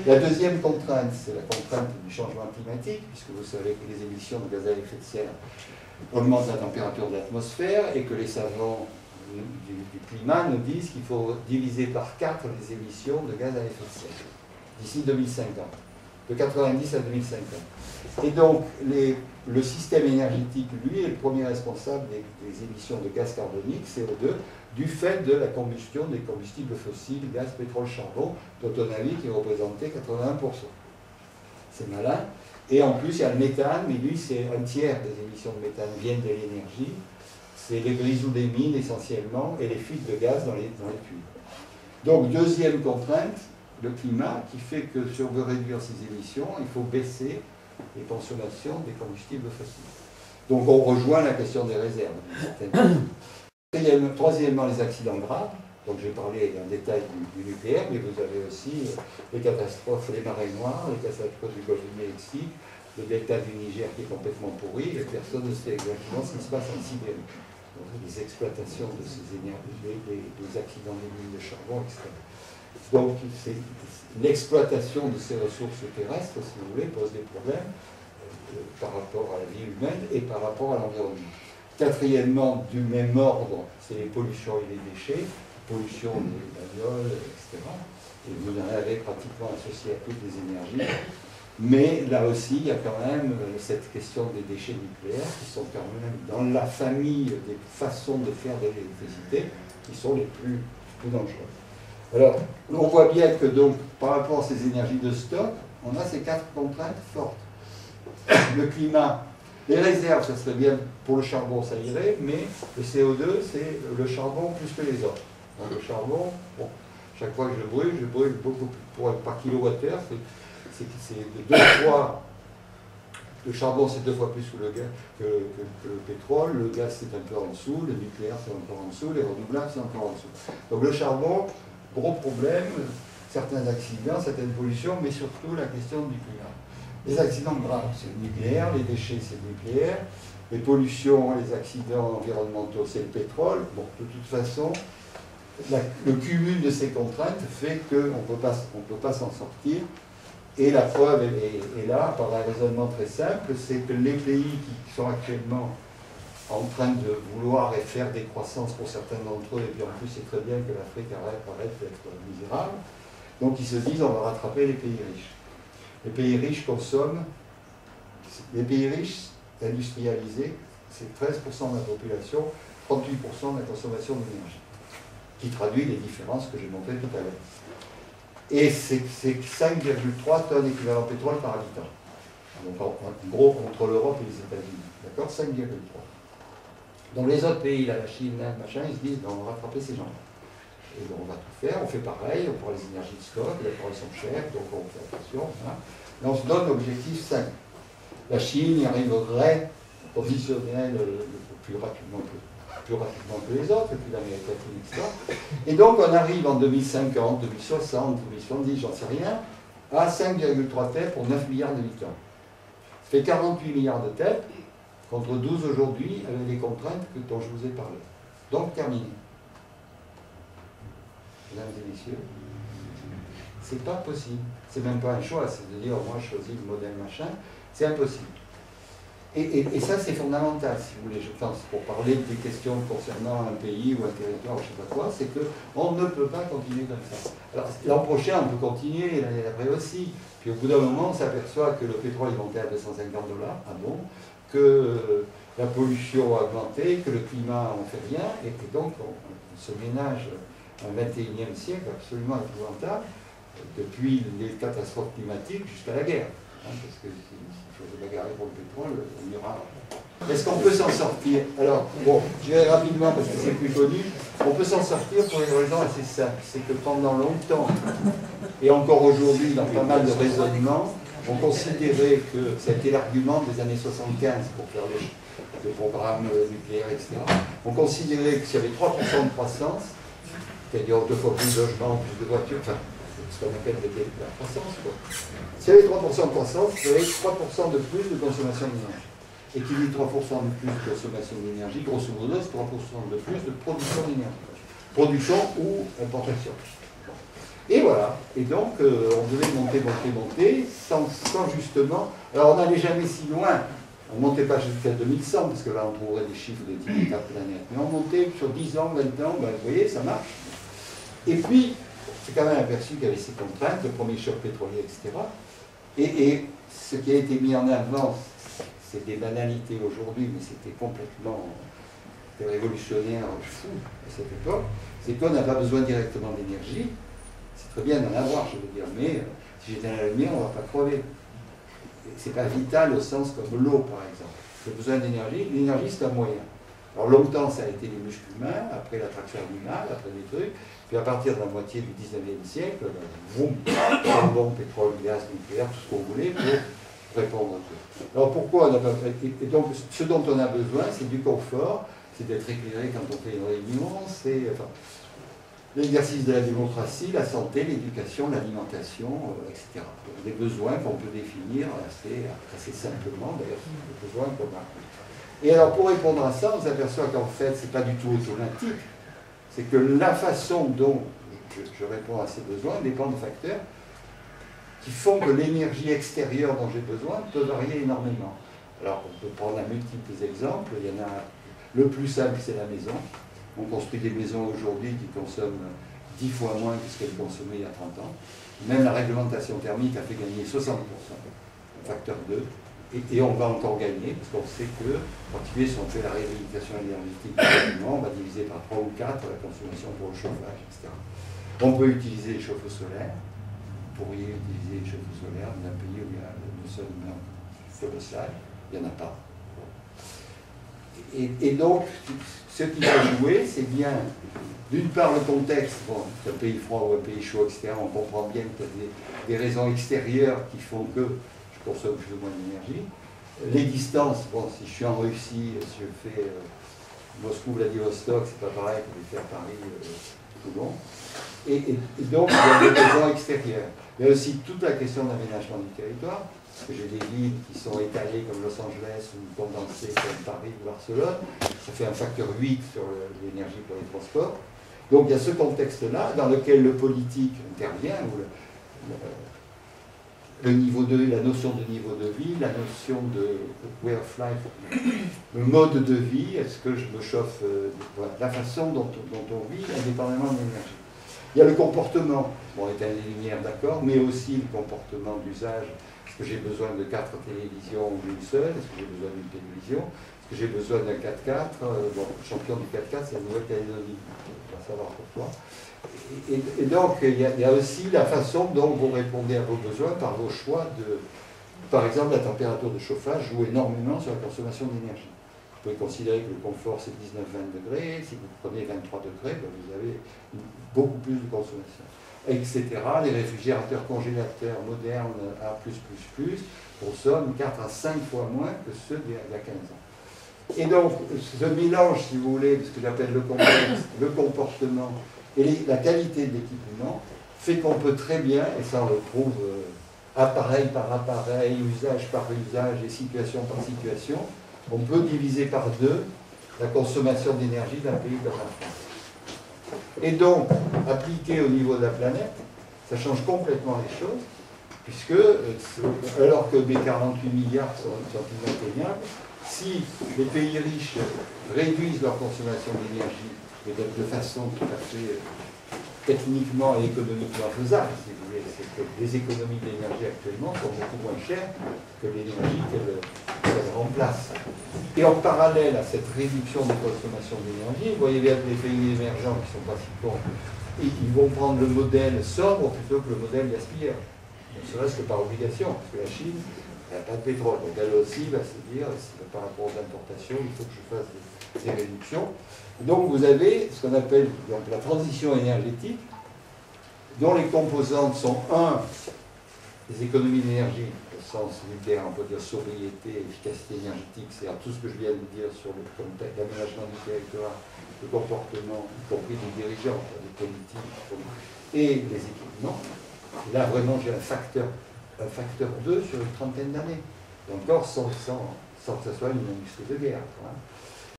La deuxième contrainte, c'est la contrainte du changement climatique, puisque vous savez que les émissions de gaz à effet de serre augmentent la température de l'atmosphère et que les savants du climat nous disent qu'il faut diviser par 4 les émissions de gaz à effet de serre d'ici 2050, de 90 à 2050. Et donc, le système énergétique, lui, est le premier responsable des émissions de gaz carbonique, CO2, du fait de la combustion des combustibles fossiles, gaz, pétrole, charbon, dont on a vu qu'ils représentaient 81%. C'est malin. Et en plus, il y a le méthane, mais lui, c'est un tiers des émissions de méthane viennent de l'énergie. C'est les grisous des mines essentiellement et les fuites de gaz dans les tuyaux. Donc, deuxième contrainte, le climat, qui fait que si on veut réduire ces émissions, il faut baisser les consommations des combustibles fossiles. Donc, on rejoint la question des réserves. Troisièmement, les accidents graves. Donc, j'ai parlé en détail du nucléaire, mais vous avez aussi les catastrophes, les marées noires, les catastrophes du Golfe du Mexique, le delta du Niger qui est complètement pourri, et personne ne sait exactement ce qui se passe en Sibérie. Donc, les exploitations de ces énergies, les accidents des mines de charbon, etc. Donc, l'exploitation de ces ressources terrestres, si vous voulez, pose des problèmes par rapport à la vie humaine et par rapport à l'environnement. Quatrièmement, du même ordre, c'est les pollutions et les déchets, pollution des bagnoles, etc. Et vous en avez pratiquement associé à toutes les énergies. Mais là aussi, il y a quand même cette question des déchets nucléaires qui sont quand même dans la famille des façons de faire de l'électricité qui sont les plus dangereuses. Alors, on voit bien que donc, par rapport à ces énergies de stock, on a ces 4 contraintes fortes. Le climat, les réserves, ça serait bien pour le charbon, ça irait, mais le CO2, c'est le charbon plus que les autres. Donc, le charbon, bon, chaque fois que je brûle beaucoup par kilowattheure, c'est 2 fois. Le charbon, c'est 2 fois plus que le pétrole, le gaz, c'est un peu en dessous, le nucléaire, c'est encore en dessous, les renouvelables, c'est encore en dessous. Donc, le charbon, gros problème, certains accidents, certaines pollutions, mais surtout la question du climat. Les accidents graves, c'est le nucléaire, les déchets, c'est le nucléaire, les pollutions, les accidents environnementaux, c'est le pétrole. Bon, de toute façon, le cumul de ces contraintes fait qu'on ne peut pas s'en sortir. Et la preuve est là, par un raisonnement très simple, c'est que les pays qui sont actuellement en train de vouloir faire des croissances pour certains d'entre eux, et puis en plus c'est très bien que l'Afrique arrête d'être misérable, donc ils se disent on va rattraper les pays riches. Les pays riches consomment, les pays riches industrialisés, c'est 13% de la population, 38% de la consommation d'énergie, qui traduit les différences que j'ai montrées tout à l'heure. Et c'est 5,3 tonnes équivalent pétrole par habitant. Donc en gros, entre l'Europe et les États-Unis. D'accord, 5,3. Donc les autres pays, là, la Chine, l'Inde, machin, ils se disent ben, on va rattraper ces gens-là. Et donc on va tout faire, on fait pareil, on prend les énergies de stock, les prix sont chers, donc on fait attention. Hein. Et on se donne l'objectif 5. La Chine y arriverait positionnelle le plus rapidement que les autres, et puis l'Amérique latine, etc. Et donc on arrive en 2050, 2060, 2070, j'en sais rien, à 5,3 TEP pour 9 milliards d'habitants. Ça fait 48 milliards de TEP, contre 12 aujourd'hui, avec les contraintes dont je vous ai parlé. Donc terminé. Mesdames et messieurs, c'est pas possible. C'est même pas un choix, c'est de dire moi je choisis le modèle machin, c'est impossible. Et ça c'est fondamental, si vous voulez, je pense, pour parler des questions concernant un pays ou un territoire, je ne sais pas quoi, c'est qu'on ne peut pas continuer comme ça. Alors l'an prochain on peut continuer, l'année d'après aussi, puis au bout d'un moment on s'aperçoit que le pétrole est monté à $250, ah bon, que la pollution a augmenté, que le climat on fait rien, et que donc on se ménage un 21e siècle absolument épouvantable, depuis les catastrophes climatiques jusqu'à la guerre. Hein, parce que si il faut se bagarrer pour le pétrole, on ira. Est-ce qu'on peut s'en sortir? Alors, bon, je vais rapidement parce que c'est plus connu. On peut s'en sortir pour une raison assez simple. C'est que pendant longtemps, et encore aujourd'hui dans pas mal de raisonnements, on considérait que, c'était l'argument des années 75 pour faire les programmes nucléaires, etc. On considérait que s'il y avait 3% de croissance, c'est-à-dire 2 fois plus de logements, plus de voitures, enfin, ce qu'on appelle la croissance, quoi. S'il y avait 3% de croissance, il y avait 3% de plus de consommation d'énergie. Et qui dit 3% de plus de consommation d'énergie, grosso modo, c'est 3% de plus de production d'énergie. Production ou importation. Et voilà. Et donc, on devait monter, sans justement... Alors, on n'allait jamais si loin. On ne montait pas jusqu'à 2100, parce que là, on trouverait des chiffres de 10 000 planètes. Mais on montait sur 10 ans, 20 ans, ben, vous voyez, ça marche. Et puis, c'est quand même aperçu qu'il y avait ces contraintes, le premier choc pétrolier, etc. Et ce qui a été mis en avant, c'est des banalités aujourd'hui, mais c'était complètement révolutionnaire, fou à cette époque, c'est qu'on n'a pas besoin directement d'énergie. C'est très bien d'en avoir, je veux dire, mais si j'étais à la lumière, on ne va pas crever. C'est pas vital au sens comme l'eau, par exemple. J'ai besoin d'énergie. L'énergie, c'est un moyen. Alors longtemps, ça a été les muscles humains, après l'attraction animale, après des trucs. Puis à partir de la moitié du 19e siècle, boum, charbon, pétrole, gaz, nucléaire, tout ce qu'on voulait pour répondre à tout. Alors pourquoi on n'a pas fait... Et donc, ce dont on a besoin, c'est du confort, c'est d'être éclairé quand on fait une réunion, c'est l'exercice de la démocratie, la santé, l'éducation, l'alimentation, etc. Des besoins qu'on peut définir assez simplement, d'ailleurs, c'est des besoins qu'on a. Et alors, pour répondre à ça, on s'aperçoit qu'en fait, ce n'est pas du tout automatique. C'est que la façon dont je réponds à ces besoins dépend de facteurs qui font que l'énergie extérieure dont j'ai besoin peut varier énormément. Alors, on peut prendre à multiples exemples. Il y en a, le plus simple, c'est la maison. On construit des maisons aujourd'hui qui consomment 10 fois moins que ce qu'elles consommaient il y a 30 ans. Même la réglementation thermique a fait gagner 60%, facteur 2. Et on va encore gagner, parce qu'on sait que, en particulier si on fait la réhabilitation énergétique du bâtiment, on va diviser par 3 ou 4 la consommation pour le chauffage, etc. On peut utiliser les chauffe-eau solaires. Vous pourriez utiliser les chauffe-eau solaires dans un pays où il y a le sol colossal. Il n'y en a pas. Et donc, ce qui va jouer, c'est bien, d'une part, le contexte, bon, c'est un pays froid ou un pays chaud, etc. On comprend bien qu'il y a des raisons extérieures qui font que je consomme plus ou moins d'énergie. Les distances, bon, si je suis en Russie, si je fais Moscou-Vladivostok, c'est pas pareil que de faire Paris-Toulon. Et donc, il y a des besoins extérieurs. Il y a aussi toute la question d'aménagement du territoire, parce que j'ai des villes qui sont étalées comme Los Angeles ou condensées comme Paris ou Barcelone. Ça fait un facteur 8 sur l'énergie pour les transports. Donc, il y a ce contexte-là dans lequel le politique intervient, où le niveau de vie, la notion de niveau de vie, la notion de way of life, le mode de vie, est-ce que je me chauffe, voilà, la façon dont on vit, indépendamment de l'énergie. Il y a le comportement, bon, éteindre les lumières, d'accord, mais aussi le comportement d'usage. Est-ce que j'ai besoin de 4 télévisions ou d'une seule? Est-ce que j'ai besoin d'une télévision? Est-ce que j'ai besoin d'un 4x4? Bon, le champion du 4x4, c'est la Nouvelle-Calédonie. On va savoir pourquoi. Et donc, il y a aussi la façon dont vous répondez à vos besoins par vos choix de... Par exemple, la température de chauffage joue énormément sur la consommation d'énergie. Vous pouvez considérer que le confort, c'est 19-20 degrés. Si vous prenez 23 degrés, ben vous avez beaucoup plus de consommation, etc. Les réfrigérateurs congélateurs modernes A++, consomment 4 à 5 fois moins que ceux d'il y a 15 ans. Et donc, ce mélange, si vous voulez, de ce que j'appelle le contexte, le comportement et la qualité de l'équipement, fait qu'on peut très bien, et ça on le prouve appareil par appareil, usage par usage et situation par situation, on peut diviser par 2 la consommation d'énergie d'un pays comme la France. Et donc, appliqué au niveau de la planète, ça change complètement les choses, puisque, alors que mes 48 milliards sont inatteignables, si les pays riches réduisent leur consommation d'énergie de façon tout à fait techniquement et économiquement faisable, si vous voulez, c'est que les économies d'énergie actuellement sont beaucoup moins chères que l'énergie qu'elles remplacent. Et en parallèle à cette réduction de consommation d'énergie, vous voyez bien que les pays émergents qui ne sont pas si cons, ils vont prendre le modèle sobre plutôt que le modèle gaspilleur. Ne serait-ce que par obligation, parce que la Chine n'a pas de pétrole. Donc elle aussi va se dire, par rapport aux importations, il faut que je fasse des réductions. Donc vous avez ce qu'on appelle donc, la transition énergétique, dont les composantes sont, les économies d'énergie, au sens vulgaire, on peut dire sobriété, efficacité énergétique, c'est-à-dire tout ce que je viens de dire sur le contexte, l'aménagement du territoire, le comportement, y compris des dirigeants, des politiques, et les équipements. Là, vraiment, j'ai un facteur 2 sur une trentaine d'années. Et encore sans que ce soit une industrie de guerre. Hein.